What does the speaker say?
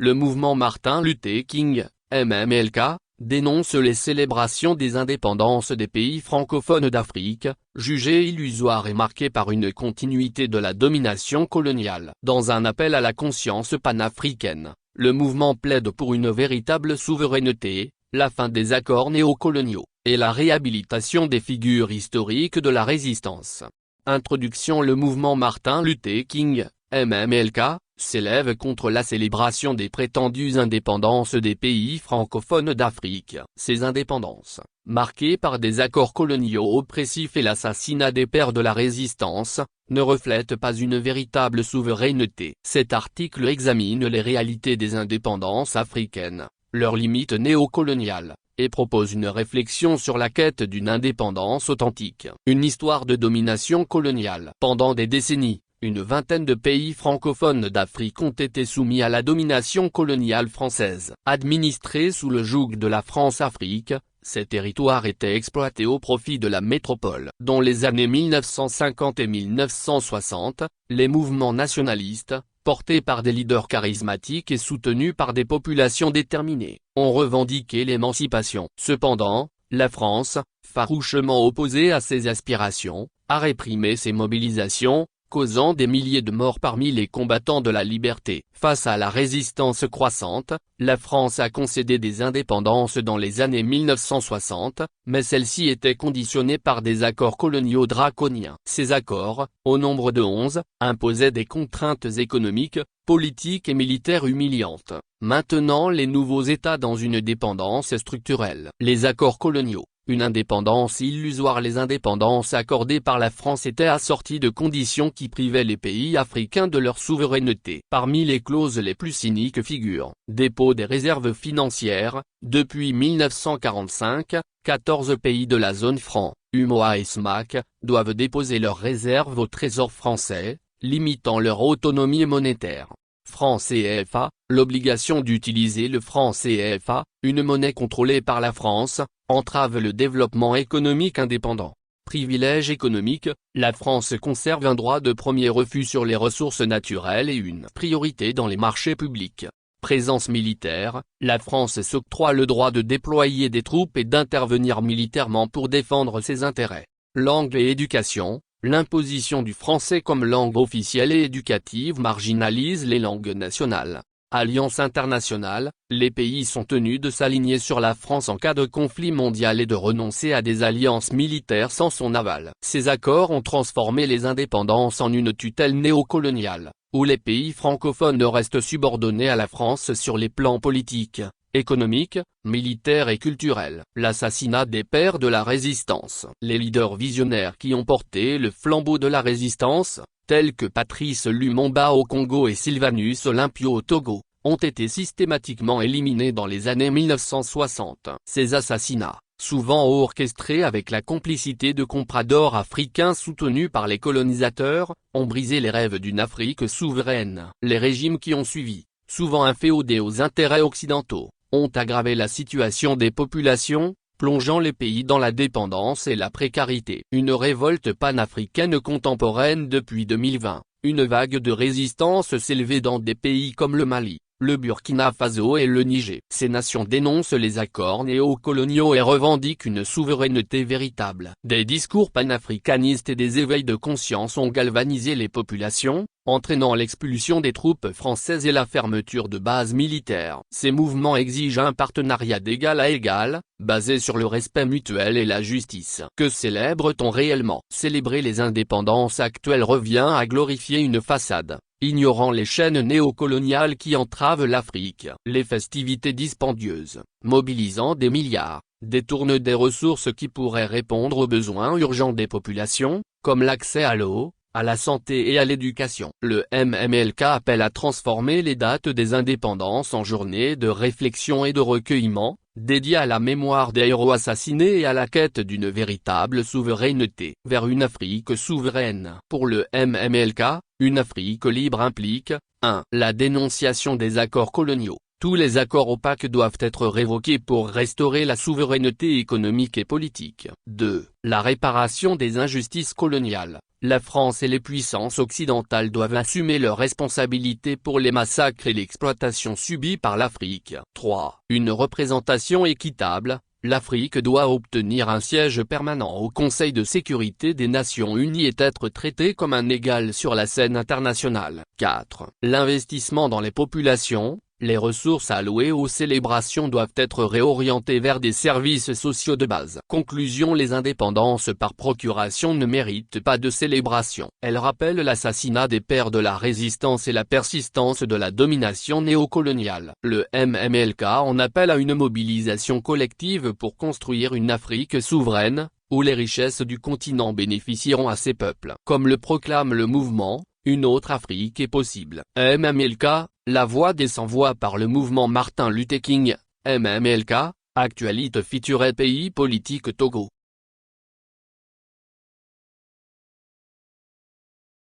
Le mouvement Martin Luther King, MMLK, dénonce les célébrations des indépendances des pays francophones d'Afrique, jugées illusoires et marquées par une continuité de la domination coloniale. Dans un appel à la conscience panafricaine, le mouvement plaide pour une véritable souveraineté, la fin des accords néocoloniaux, et la réhabilitation des figures historiques de la résistance. Introduction. Le mouvement Martin Luther King, MMLK, s'élève contre la célébration des prétendues indépendances des pays francophones d'Afrique. Ces indépendances, marquées par des accords coloniaux oppressifs et l'assassinat des pères de la résistance, ne reflètent pas une véritable souveraineté. Cet article examine les réalités des indépendances africaines, leurs limites néocoloniales, et propose une réflexion sur la quête d'une indépendance authentique. Une histoire de domination coloniale. Pendant des décennies, une vingtaine de pays francophones d'Afrique ont été soumis à la domination coloniale française. Administrés sous le joug de la France-Afrique, ces territoires étaient exploités au profit de la métropole. Dans les années 1950 et 1960, les mouvements nationalistes, portés par des leaders charismatiques et soutenus par des populations déterminées, ont revendiqué l'émancipation. Cependant, la France, farouchement opposée à ces aspirations, a réprimé ces mobilisations, causant des milliers de morts parmi les combattants de la liberté. Face à la résistance croissante, la France a concédé des indépendances dans les années 1960, mais celles-ci étaient conditionnées par des accords coloniaux draconiens. Ces accords, au nombre de 11, imposaient des contraintes économiques, politiques et militaires humiliantes, maintenant les nouveaux États dans une dépendance structurelle. Les accords coloniaux, une indépendance illusoire. Les indépendances accordées par la France étaient assorties de conditions qui privaient les pays africains de leur souveraineté. Parmi les clauses les plus cyniques figurent dépôt des réserves financières. Depuis 1945, 14 pays de la zone franc, UMOA et SMAC, doivent déposer leurs réserves au Trésor français, limitant leur autonomie monétaire. Franc CFA, l'obligation d'utiliser le franc CFA, une monnaie contrôlée par la France, entrave le développement économique indépendant. Privilège économique, la France conserve un droit de premier refus sur les ressources naturelles et une priorité dans les marchés publics. Présence militaire, la France s'octroie le droit de déployer des troupes et d'intervenir militairement pour défendre ses intérêts. Langue et éducation. L'imposition du français comme langue officielle et éducative marginalise les langues nationales. Alliance internationale, les pays sont tenus de s'aligner sur la France en cas de conflit mondial et de renoncer à des alliances militaires sans son aval. Ces accords ont transformé les indépendances en une tutelle néocoloniale, où les pays francophones restent subordonnés à la France sur les plans politiques, économique, militaire et culturel. L'assassinat des pères de la résistance. Les leaders visionnaires qui ont porté le flambeau de la résistance, tels que Patrice Lumumba au Congo et Sylvanus Olympio au Togo, ont été systématiquement éliminés dans les années 1960. Ces assassinats, souvent orchestrés avec la complicité de compradors africains soutenus par les colonisateurs, ont brisé les rêves d'une Afrique souveraine. Les régimes qui ont suivi, souvent inféodés aux intérêts occidentaux, ont aggravé la situation des populations, plongeant les pays dans la dépendance et la précarité. Une révolte panafricaine contemporaine depuis 2020, une vague de résistance s'élevait dans des pays comme le Mali, le Burkina Faso et le Niger. Ces nations dénoncent les accords néocoloniaux et revendiquent une souveraineté véritable. Des discours panafricanistes et des éveils de conscience ont galvanisé les populations, entraînant l'expulsion des troupes françaises et la fermeture de bases militaires. Ces mouvements exigent un partenariat d'égal à égal, basé sur le respect mutuel et la justice. Que célèbre-t-on réellement? Célébrer les indépendances actuelles revient à glorifier une façade, ignorant les chaînes néocoloniales qui entravent l'Afrique. Les festivités dispendieuses, mobilisant des milliards, détournent des ressources qui pourraient répondre aux besoins urgents des populations, comme l'accès à l'eau, à la santé et à l'éducation. Le MMLK appelle à transformer les dates des indépendances en journées de réflexion et de recueillement, dédiées à la mémoire des héros assassinés et à la quête d'une véritable souveraineté. Vers une Afrique souveraine. Pour le MMLK, une Afrique libre implique 1. La dénonciation des accords coloniaux. Tous les accords opaques doivent être révoqués pour restaurer la souveraineté économique et politique. 2. La réparation des injustices coloniales. la France et les puissances occidentales doivent assumer leurs responsabilités pour les massacres et l'exploitation subie par l'Afrique. 3. Une représentation équitable. L'Afrique doit obtenir un siège permanent au Conseil de sécurité des Nations Unies et être traitée comme un égal sur la scène internationale. 4. L'investissement dans les populations. Les ressources allouées aux célébrations doivent être réorientées vers des services sociaux de base. Conclusion: les indépendances par procuration ne méritent pas de célébration. Elles rappellent l'assassinat des pères de la résistance et la persistance de la domination néocoloniale. Le MMLK en appelle à une mobilisation collective pour construire une Afrique souveraine, où les richesses du continent bénéficieront à ses peuples. Comme le proclame le mouvement, une autre Afrique est possible. MMLK, la voix des sans-voix par le mouvement Martin Luther King. MMLK, actualité future et pays politique Togo.